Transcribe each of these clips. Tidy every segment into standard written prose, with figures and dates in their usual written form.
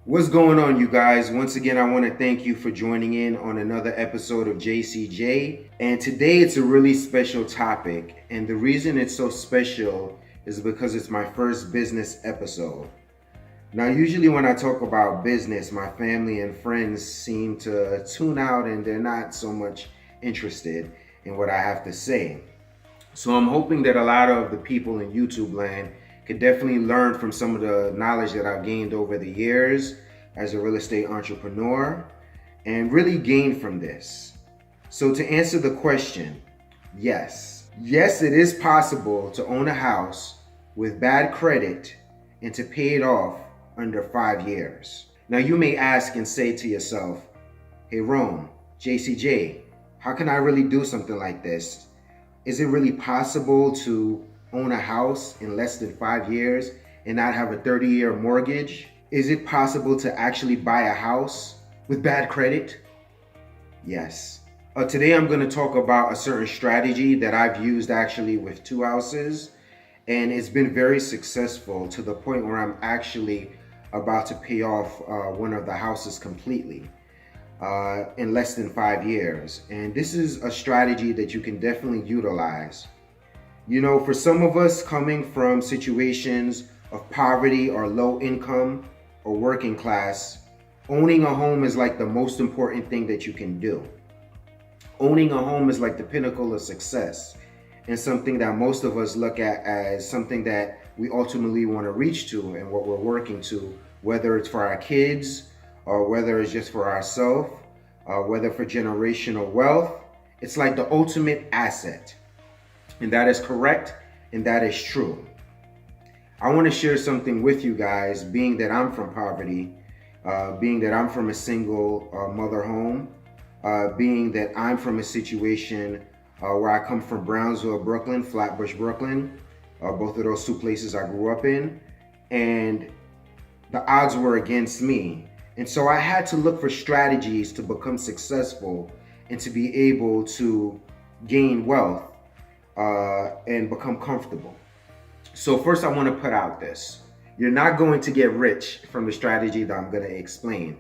What's going on, you guys? Once again, I want to thank you for joining in on another episode of JCJ. And today it's a really special topic. And the reason it's so special is because it's my first business episode. Now, usually when I talk about business, my family and friends seem to tune out and they're not so much interested in what I have to say. So I'm hoping that a lot of the people in YouTube land could definitely learn from some of the knowledge that I've gained over the years as a real estate entrepreneur and really gain from this. So to answer the question, yes. Yes, it is possible to own a house with bad credit and to pay it off under 5 years. Now you may ask and say to yourself, hey Rome, JCJ, how can I really do something like this? Is it really possible to own a house in less than 5 years and not have a 30-year mortgage? Is it possible to actually buy a house with bad credit? Yes. Today I'm going to talk about a certain strategy that I've used actually with 2 houses, and it's been very successful to the point where I'm actually about to pay off one of the houses completely in less than 5 years. And this is a strategy that you can definitely utilize. You know, for some of us coming from situations of poverty or low income or working class, owning a home is like the most important thing that you can do. Owning a home is like the pinnacle of success and something that most of us look at as something that we ultimately want to reach to and what we're working to, whether it's for our kids or whether it's just for ourselves, whether for generational wealth. It's like the ultimate asset. And that is correct and that is true. I want to share something with you guys, being that I'm from poverty, being that I'm from a single mother home, being that I'm from a situation where I come from Brownsville, Brooklyn, Flatbush, Brooklyn, both of those 2 places I grew up in, and the odds were against me. And so I had to look for strategies to become successful and to be able to gain wealth and become comfortable. So first I want to put out this. You're not going to get rich from the strategy that I'm going to explain,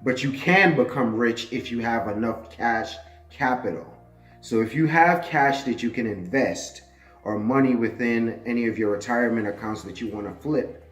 but you can become rich if you have enough cash capital. So if you have cash that you can invest or money within any of your retirement accounts that you want to flip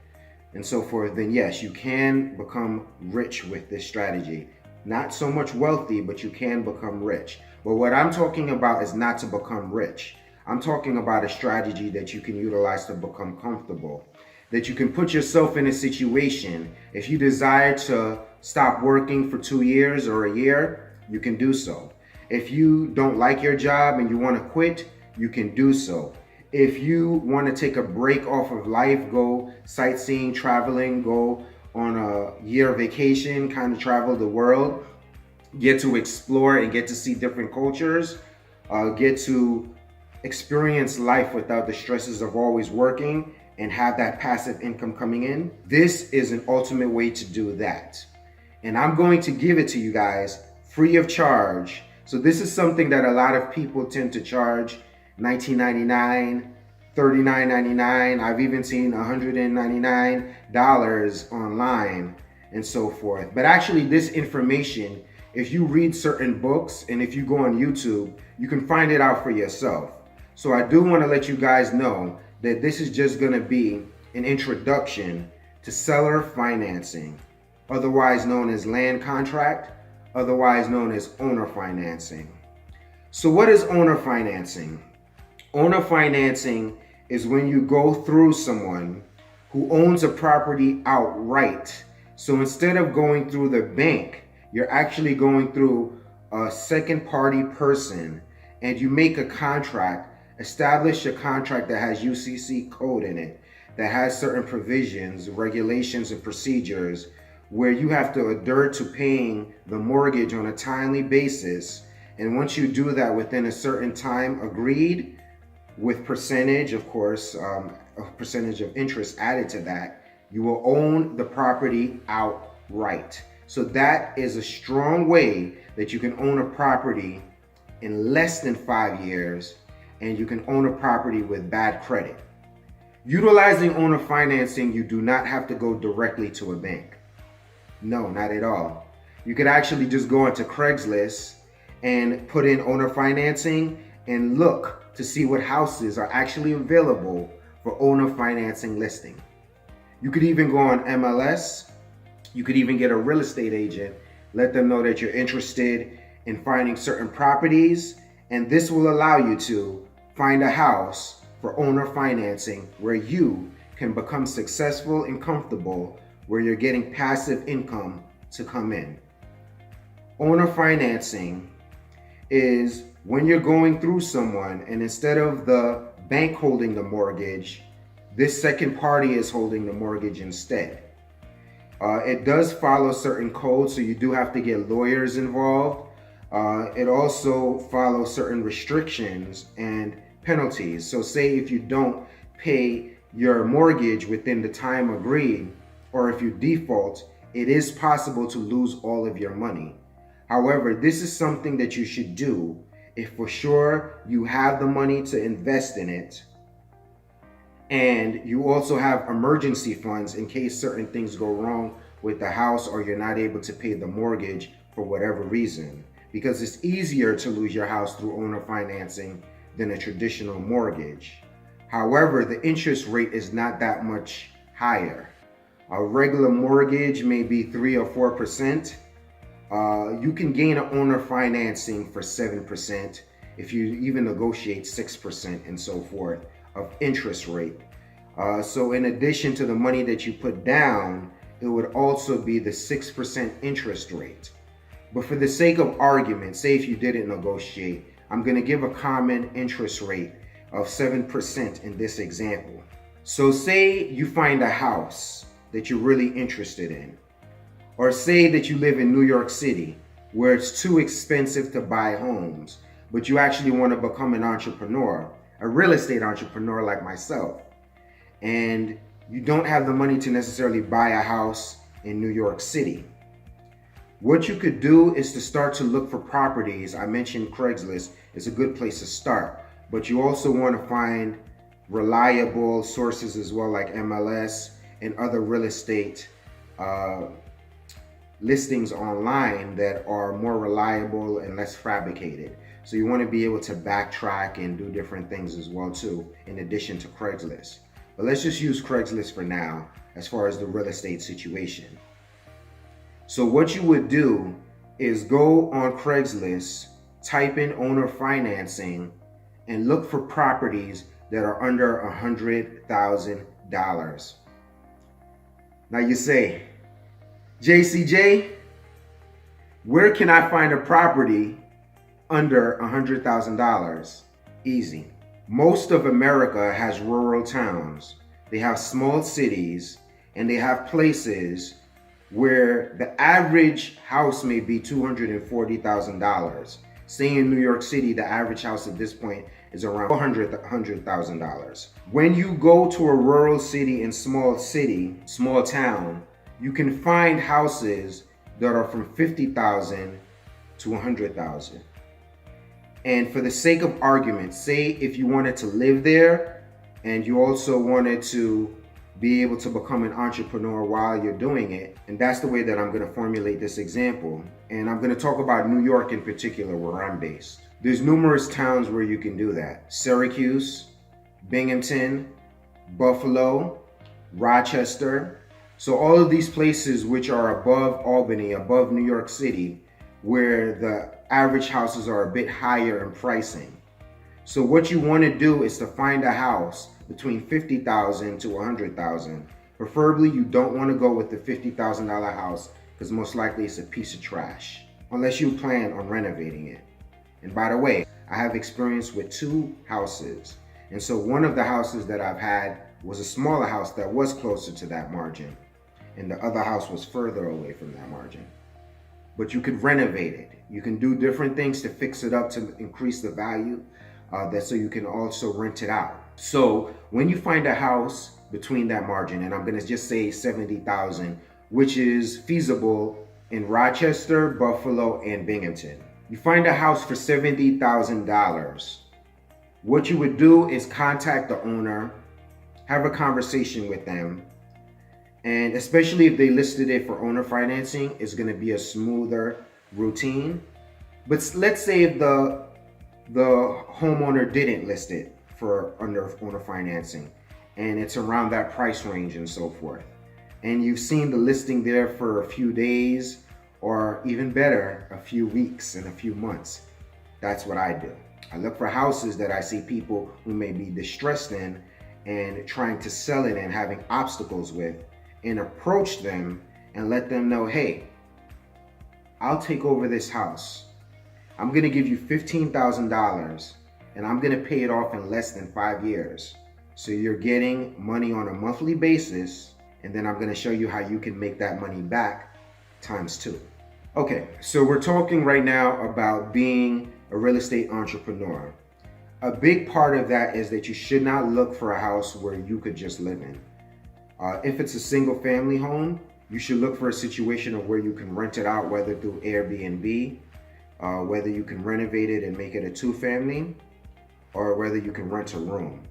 and so forth, then yes, you can become rich with this strategy. Not so much wealthy, but you can become rich. But what I'm talking about is not to become rich. I'm talking about a strategy that you can utilize to become comfortable, that you can put yourself in a situation. If you desire to stop working for 2 years or a year, you can do so. If you don't like your job and you want to quit, you can do so. If you want to take a break off of life, go sightseeing, traveling, go on a year vacation, kind of travel the world, get to explore and get to see different cultures, get to experience life without the stresses of always working and have that passive income coming in. This is an ultimate way to do that. And I'm going to give it to you guys free of charge. So this is something that a lot of people tend to charge $19.99, $39.99. I've even seen $199 online and so forth. But actually this information, if you read certain books and if you go on YouTube, you can find it out for yourself. So I do want to let you guys know that this is just going to be an introduction to seller financing, otherwise known as land contract, otherwise known as owner financing. So what is owner financing? Owner financing is when you go through someone who owns a property outright. So instead of going through the bank, you're actually going through a second party person and you make a contract, establish a contract that has UCC code in it, that has certain provisions, regulations, and procedures where you have to adhere to paying the mortgage on a timely basis. And once you do that within a certain time agreed, with percentage, of course, a percentage of interest added to that, you will own the property outright. So that is a strong way that you can own a property in less than 5 years, and you can own a property with bad credit. Utilizing owner financing, you do not have to go directly to a bank. No, not at all. You could actually just go onto Craigslist and put in owner financing and look to see what houses are actually available for owner financing listing. You could even go on MLS. You could even get a real estate agent, let them know that you're interested in finding certain properties, and this will allow you to find a house for owner financing where you can become successful and comfortable, where you're getting passive income to come in. Owner financing is when you're going through someone and instead of the bank holding the mortgage, this second party is holding the mortgage instead. It does follow certain codes, so you do have to get lawyers involved. It also follows certain restrictions and penalties. So say if you don't pay your mortgage within the time agreed, or if you default, it is possible to lose all of your money. However, this is something that you should do if for sure you have the money to invest in it, and you also have emergency funds in case certain things go wrong with the house or you're not able to pay the mortgage for whatever reason. Because it's easier to lose your house through owner financing than a traditional mortgage. However, the interest rate is not that much higher. A regular mortgage may be 3 or 4%. You can gain an owner financing for 7% if you even negotiate 6% and so forth of interest rate. So in addition to the money that you put down, it would also be the 6% interest rate. But for the sake of argument, say if you didn't negotiate, I'm going to give a common interest rate of 7% in this example. So say you find a house that you're really interested in, or say that you live in New York City where it's too expensive to buy homes, but you actually want to become an entrepreneur, a real estate entrepreneur like myself, and you don't have the money to necessarily buy a house in New York City. What you could do is to start to look for properties. I mentioned Craigslist is a good place to start, but you also want to find reliable sources as well, like MLS and other real estate listings online that are more reliable and less fabricated. So you want to be able to backtrack and do different things as well too, in addition to Craigslist. But let's just use Craigslist for now as far as the real estate situation. So what you would do is go on Craigslist, type in owner financing, and look for properties that are under $100,000. Now you say, JCJ, where can I find a property under $100,000? Easy. Most of America has rural towns. They have small cities, and they have places where the average house may be $240,000. Say in New York City, the average house at this point is around $100,000. When you go to a rural city and small town, you can find houses that are from $50,000 to $100,000. And for the sake of argument, say if you wanted to live there and you also wanted to be able to become an entrepreneur while you're doing it. And that's the way that I'm going to formulate this example. And I'm going to talk about New York in particular, where I'm based. There's numerous towns where you can do that. Syracuse, Binghamton, Buffalo, Rochester. So all of these places which are above Albany, above New York City, where the average houses are a bit higher in pricing. So what you want to do is to find a house between $50,000 to $100,000. Preferably, you don't want to go with the $50,000 house because most likely it's a piece of trash, unless you plan on renovating it. And by the way, I have experience with 2 houses. And so one of the houses that I've had was a smaller house that was closer to that margin, and the other house was further away from that margin. But you could renovate it. You can do different things to fix it up to increase the value, so you can also rent it out. So when you find a house between that margin, and I'm going to just say $70,000, which is feasible in Rochester, Buffalo, and Binghamton. You find a house for $70,000. What you would do is contact the owner, have a conversation with them, And especially if they listed it for owner financing, it's going to be a smoother routine. But let's say if the homeowner didn't list it for under owner financing and it's around that price range and so forth, and you've seen the listing there for a few days or even better, a few weeks and a few months, that's what I do. I look for houses that I see people who may be distressed in and trying to sell it and having obstacles with, and approach them and let them know, hey, I'll take over this house. I'm going to give you $15,000 and I'm going to pay it off in less than 5 years. So you're getting money on a monthly basis, and then I'm going to show you how you can make that money back times 2. Okay, so we're talking right now about being a real estate entrepreneur. A big part of that is that you should not look for a house where you could just live in. If it's a single family home, you should look for a situation of where you can rent it out, whether through Airbnb, whether you can renovate it and make it a 2-family, or whether you can rent a room.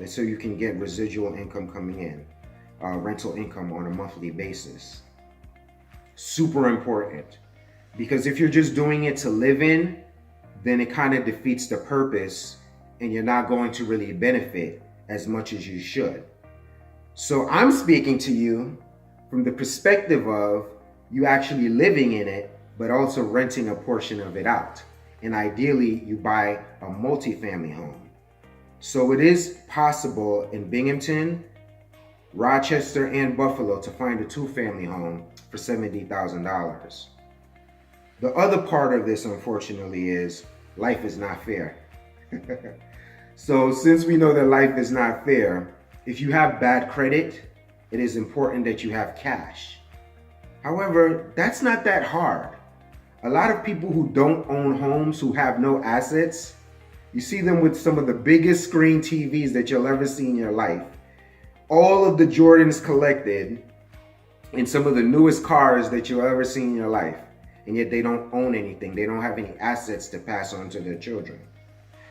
So you can get residual income coming in, rental income on a monthly basis. Super important, because if you're just doing it to live in, then it kind of defeats the purpose and you're not going to really benefit as much as you should. So I'm speaking to you from the perspective of you actually living in it, but also renting a portion of it out. And ideally, you buy a multifamily home. So it is possible in Binghamton, Rochester, and Buffalo to find a 2-family home for $70,000. The other part of this, unfortunately, is life is not fair. So since we know that life is not fair, if you have bad credit, it is important that you have cash. However, that's not that hard. A lot of people who don't own homes, who have no assets, you see them with some of the biggest screen TVs that you'll ever see in your life, all of the Jordans collected, and some of the newest cars that you'll ever see in your life, and yet they don't own anything. They don't have any assets to pass on to their children.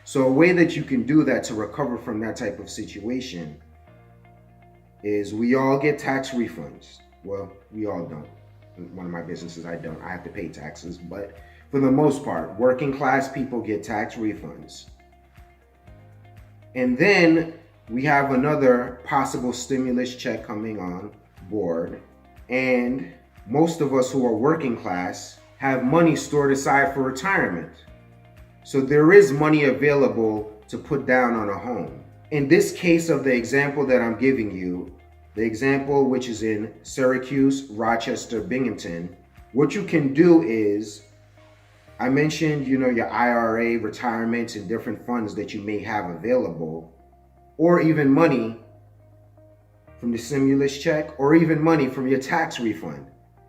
So a way that you can do that to recover from that type of situation is we all get tax refunds. Well, we all don't. In one of my businesses, I don't. I have to pay taxes, but for the most part, working class people get tax refunds. And then we have another possible stimulus check coming on board. And most of us who are working class have money stored aside for retirement. So there is money available to put down on a home. In this case of the example that I'm giving you, the example which is in Syracuse, Rochester, Binghamton, what you can do is, I mentioned, your IRA, retirement, and different funds that you may have available, or even money from the stimulus check, or even money from your tax refund.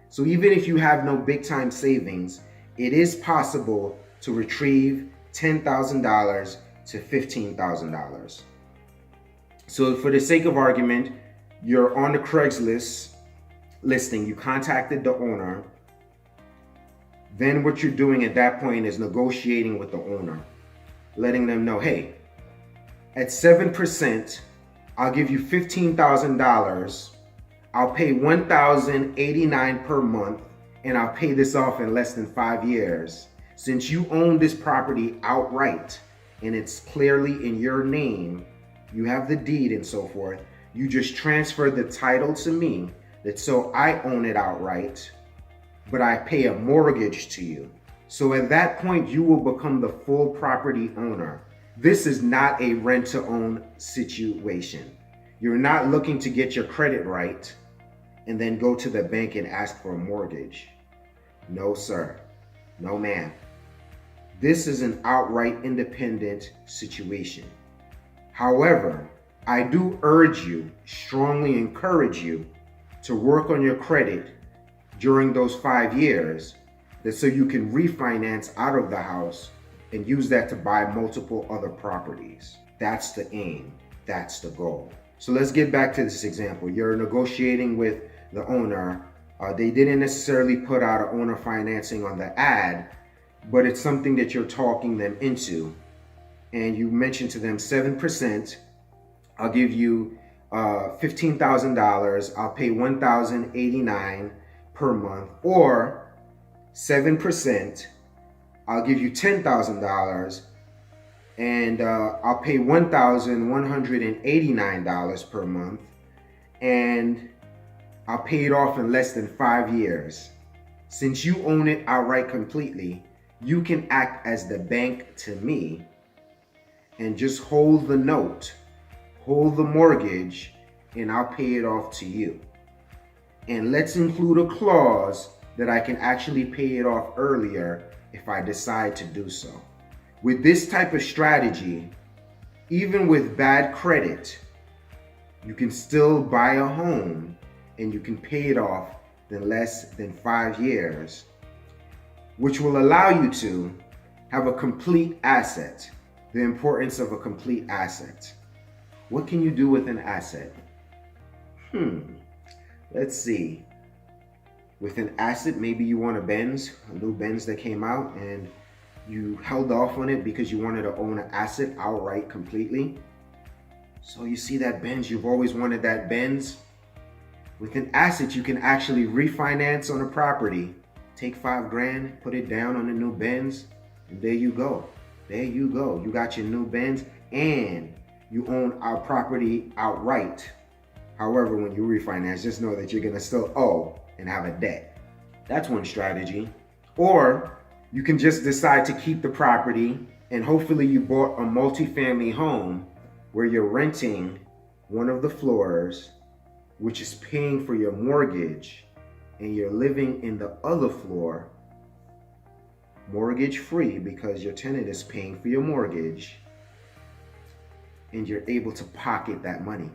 So even if you have no big time savings, it is possible to retrieve $10,000 to $15,000. So for the sake of argument, you're on the Craigslist listing, you contacted the owner. Then what you're doing at that point is negotiating with the owner, letting them know, hey, at 7%, I'll give you $15,000. I'll pay $1,089 per month, and I'll pay this off in less than 5 years. Since you own this property outright and it's clearly in your name, you have the deed and so forth, you just transfer the title to me, that so I own it outright, but I pay a mortgage to you. So at that point, you will become the full property owner. This is not a rent-to-own situation. You're not looking to get your credit right and then go to the bank and ask for a mortgage. No, sir. No, ma'am. This is an outright independent situation. However, I do urge you, strongly encourage you to work on your credit during those 5 years, that so you can refinance out of the house and use that to buy multiple other properties. That's the aim. That's the goal. So let's get back to this example. You're negotiating with the owner. They didn't necessarily put out an owner financing on the ad, but it's something that you're talking them into. And you mentioned to them 7%. I'll give you $15,000, I'll pay $1,089 per month, or 7%, I'll give you $10,000, and I'll pay $1,189 per month, and I'll pay it off in less than 5 years. Since you own it outright completely, you can act as the bank to me and just hold the note, hold the mortgage, and I'll pay it off to you. And let's include a clause that I can actually pay it off earlier if I decide to do so. With this type of strategy, even with bad credit, you can still buy a home and you can pay it off in less than 5 years, which will allow you to have a complete asset. The importance of a complete asset. What can you do with an asset? Let's see. With an asset, maybe you want a Benz, a new Benz that came out, and you held off on it because you wanted to own an asset outright completely. So you see that Benz, you've always wanted that Benz. With an asset, you can actually refinance on a property, take $5,000, put it down on a new Benz, and there you go. There you go. You got your new Benz and you own our property outright. However, when you refinance, just know that you're going to still owe and have a debt. That's one strategy. Or you can just decide to keep the property, and hopefully you bought a multifamily home where you're renting one of the floors, which is paying for your mortgage, and you're living in the other floor mortgage free because your tenant is paying for your mortgage, and you're able to pocket that money.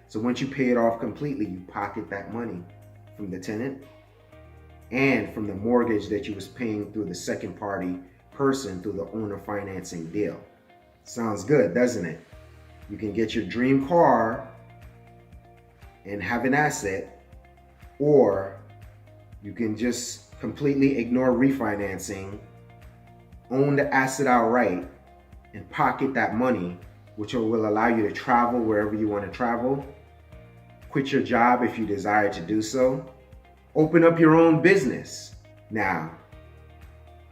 So once you pay it off completely, you pocket that money from the tenant and from the mortgage that you was paying through the second party person through the owner financing deal. Sounds good, doesn't it? You can get your dream car and have an asset, or you can just completely ignore refinancing, own the asset outright, and pocket that money, which will allow you to travel wherever you want to travel, quit your job if you desire to do so, open up your own business. Now,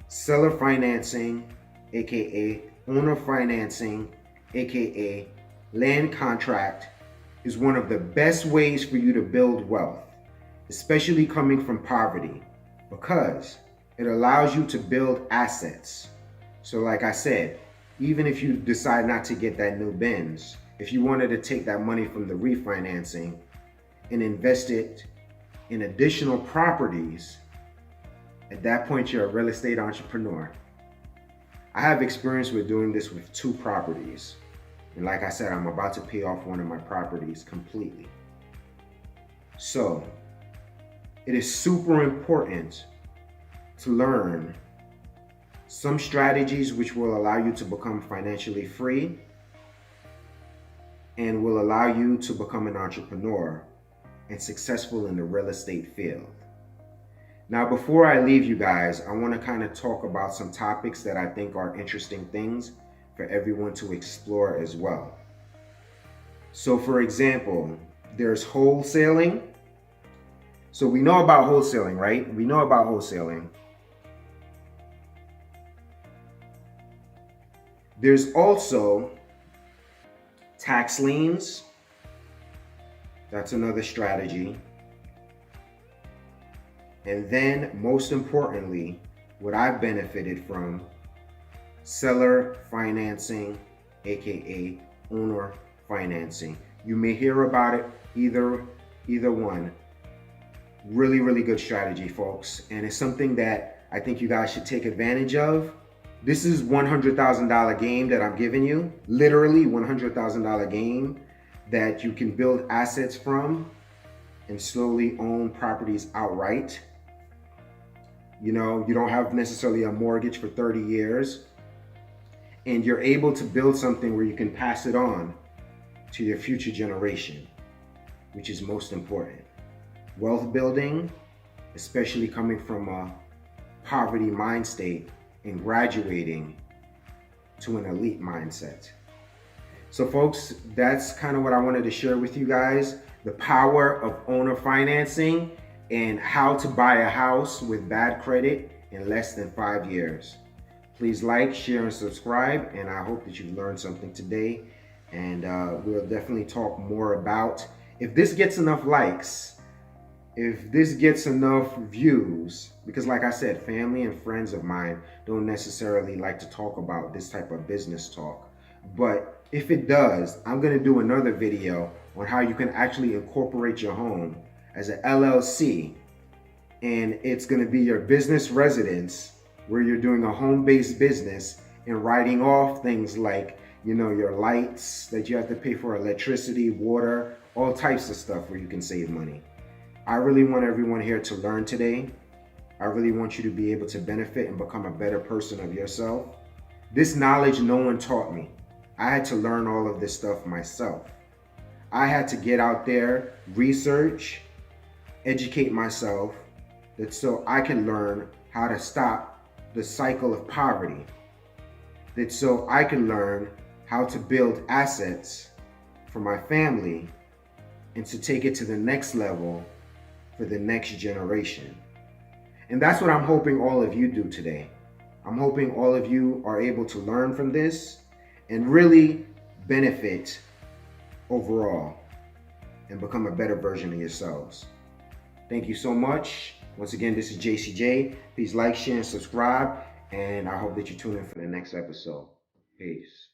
seller financing, aka owner financing, aka land contract, is one of the best ways for you to build wealth, especially coming from poverty, because it allows you to build assets. So like I said, even if you decide not to get that new Benz, if you wanted to take that money from the refinancing and invest it in additional properties, at that point you're a real estate entrepreneur. I have experience with doing this with 2 properties. And like I said, I'm about to pay off one of my properties completely. So it is super important to learn some strategies which will allow you to become financially free and will allow you to become an entrepreneur and successful in the real estate field. Now, before I leave you guys, I want to kind of talk about some topics that I think are interesting things for everyone to explore as well. So for example, there's wholesaling. So we know about wholesaling, right? We know about wholesaling. There's also tax liens. That's another strategy. And then most importantly, what I've benefited from, seller financing, aka owner financing. You may hear about it, either one. Really, really good strategy, folks. And it's something that I think you guys should take advantage of. This is $100,000 game that I'm giving you, literally $100,000 game that you can build assets from and slowly own properties outright. You know, you don't have necessarily a mortgage for 30 years, and you're able to build something where you can pass it on to your future generation, which is most important. Wealth building, especially coming from a poverty mind state and graduating to an elite mindset. So folks, that's kind of what I wanted to share with you guys, the power of owner financing and how to buy a house with bad credit in less than 5 years. Please like, share, and subscribe, and I hope that you've learned something today. And we'll definitely talk more about, if this gets enough likes, if this gets enough views, because like I said, family and friends of mine don't necessarily like to talk about this type of business talk. But if it does, I'm going to do another video on how you can actually incorporate your home as an LLC. And it's going to be your business residence where you're doing a home-based business and writing off things like, your lights that you have to pay for, electricity, water, all types of stuff where you can save money. I really want everyone here to learn today. I really want you to be able to benefit and become a better person of yourself. This knowledge no one taught me. I had to learn all of this stuff myself. I had to get out there, research, educate myself, so I can learn how to stop the cycle of poverty. So I can learn how to build assets for my family and to take it to the next level for the next generation. And that's what I'm hoping all of you do today. I'm hoping all of you are able to learn from this and really benefit overall and become a better version of yourselves. Thank you so much. Once again, this is JCJ. Please like, share, and subscribe. And I hope that you tune in for the next episode. Peace.